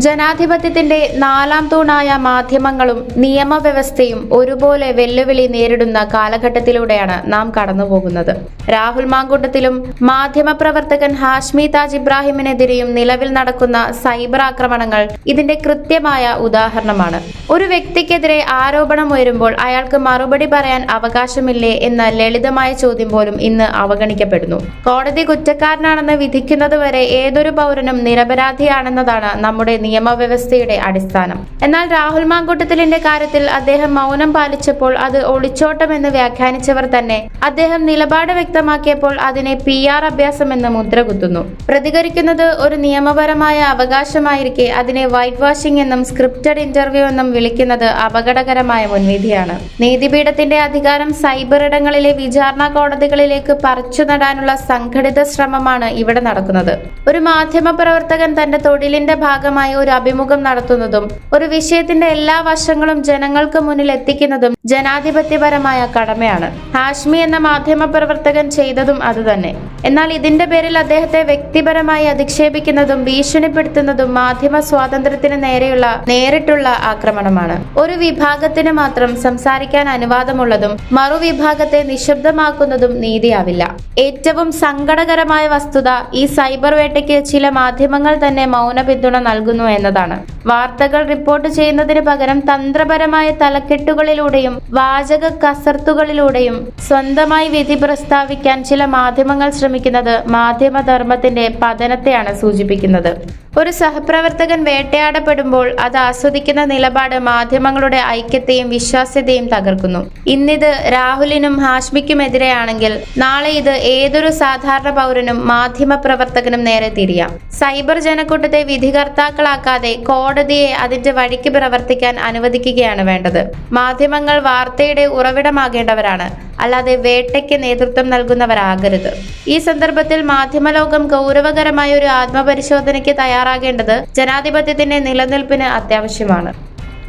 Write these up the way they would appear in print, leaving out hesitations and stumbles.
ജനാധിപത്യത്തിന്റെ നാലാം തൂണായ മാധ്യമങ്ങളും നിയമവ്യവസ്ഥയും ഒരുപോലെ വെല്ലുവിളി നേരിടുന്ന കാലഘട്ടത്തിലൂടെയാണ് നാം കടന്നുപോകുന്നത്. രാഹുൽ മാങ്കൂട്ടത്തിലും മാധ്യമപ്രവർത്തകൻ ഹാഷ്മി താജ് ഇബ്രാഹിമിനെതിരെയും നിലവിൽ നടക്കുന്ന സൈബർ ആക്രമണങ്ങൾ ഇതിന്റെ കൃത്യമായ ഉദാഹരണമാണ്. ഒരു വ്യക്തിക്കെതിരെ ആരോപണം ഉയരുമ്പോൾ അയാൾക്ക് മറുപടി പറയാൻ അവകാശമില്ലേ എന്ന ലളിതമായ ചോദ്യം പോലും ഇന്ന് അവഗണിക്കപ്പെടുന്നു. കോടതി കുറ്റക്കാരനാണെന്ന് വിധിക്കുന്നതുവരെ ഏതൊരു പൗരനും നിരപരാധിയാണെന്നതാണ് നമ്മുടെ നിയമവ്യവസ്ഥയുടെ അടിസ്ഥാനം. എന്നാൽ രാഹുൽ മാങ്കൂട്ടത്തിലിന്റെ കാര്യത്തിൽ അദ്ദേഹം മൗനം പാലിച്ചപ്പോൾ അത് ഒളിച്ചോട്ടമെന്ന് വ്യാഖ്യാനിച്ചവർ തന്നെ അദ്ദേഹം നിലപാട് വ്യക്തമാക്കിയപ്പോൾ അതിനെ PR അഭ്യാസമെന്ന് മുദ്രകുത്തുന്നു. പ്രതികരിക്കുന്നത് ഒരു നിയമപരമായ അവകാശമായിരിക്കെ അതിനെ വൈറ്റ് വാഷിംഗ് എന്നും സ്ക്രിപ്റ്റഡ് ഇന്റർവ്യൂ എന്നും വിളിക്കുന്നത് അപകടകരമായ മുൻവിധിയാണ്. നീതിപീഠത്തിന്റെ അധികാരം സൈബർ ഇടങ്ങളിലെ വിചാരണ കോടതികളിലേക്ക് പറിച്ചു നടാനുള്ള സംഘടിത ശ്രമമാണ് ഇവിടെ നടക്കുന്നത്. ഒരു മാധ്യമ പ്രവർത്തകൻ തന്റെ തൊഴിലിന്റെ ഭാഗമായി ഒരു അഭിമുഖം നടത്തുന്നതും ഒരു വിഷയത്തിന്റെ എല്ലാ വശങ്ങളും ജനങ്ങൾക്ക് മുന്നിൽ എത്തിക്കുന്നതും ജനാധിപത്യപരമായ കടമയാണ്. ഹാഷ്മി എന്ന മാധ്യമ പ്രവർത്തകൻ ചെയ്തതും അതുതന്നെ. എന്നാൽ ഇതിന്റെ പേരിൽ അദ്ദേഹത്തെ വ്യക്തിപരമായി അധിക്ഷേപിക്കുന്നതും ഭീഷണിപ്പെടുത്തുന്നതും മാധ്യമ സ്വാതന്ത്ര്യത്തിന് നേരെയുള്ള നേരിട്ടുള്ള ആക്രമണമാണ്. ഒരു വിഭാഗത്തിന് മാത്രം സംസാരിക്കാൻ അനുവാദമുള്ളതും മറുവിഭാഗത്തെ നിശബ്ദമാക്കുന്നതും നീതിയാവില്ല. ഏറ്റവും സങ്കടകരമായ വസ്തുത ഈ സൈബർ വേട്ടയ്ക്ക് ചില മാധ്യമങ്ങൾ തന്നെ മൗന പിന്തുണ നൽകുന്നു എന്നതാണ്. വാർത്തകൾ റിപ്പോർട്ട് ചെയ്യുന്നതിന് പകരം തന്ത്രപരമായ തലക്കെട്ടുകളിലൂടെയും വാചക കസർത്തുകളിലൂടെയും സ്വന്തമായി വിധി പ്രസ്താവിക്കാൻ ചില മാധ്യമങ്ങൾ ശ്രമിക്കുന്നത് മാധ്യമധർമ്മത്തിന്റെ പതനത്തെയാണ് സൂചിപ്പിക്കുന്നത്. ഒരു സഹപ്രവർത്തകൻ വേട്ടയാടപ്പെടുമ്പോൾ അത് ആസ്വദിക്കുന്ന നിലപാട് മാധ്യമങ്ങളുടെ ഐക്യത്തെയും വിശ്വാസ്യതയും തകർക്കുന്നു. ഇന്നിത് രാഹുലിനും ഹാഷ്മിക്കുമെതിരെയാണെങ്കിൽ നാളെ ഇത് ഏതൊരു സാധാരണ പൗരനും മാധ്യമ പ്രവർത്തകനും നേരെ തിരിയാം. സൈബർ ജനക്കൂട്ടത്തെ വിധികർത്താക്കളാക്കാതെ കോടതിയെ അതിന്റെ വഴിക്ക് പ്രവർത്തിക്കാൻ അനുവദിക്കുകയാണ് വേണ്ടത്. മാധ്യമങ്ങൾ വാർത്തയുടെ ഉറവിടമാകേണ്ടവരാണ്, അല്ലാതെ വേട്ടയ്ക്ക് നേതൃത്വം നൽകുന്നവരാകരുത്. ഈ സന്ദർഭത്തിൽ മാധ്യമലോകം ഗൗരവകരമായ ഒരു ആത്മപരിശോധനയ്ക്ക് തയ്യാറാകേണ്ടത് ജനാധിപത്യത്തിന്റെ നിലനിൽപ്പിന് അത്യാവശ്യമാണ്.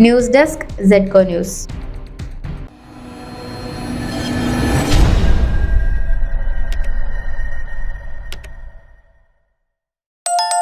News desk ZECO news.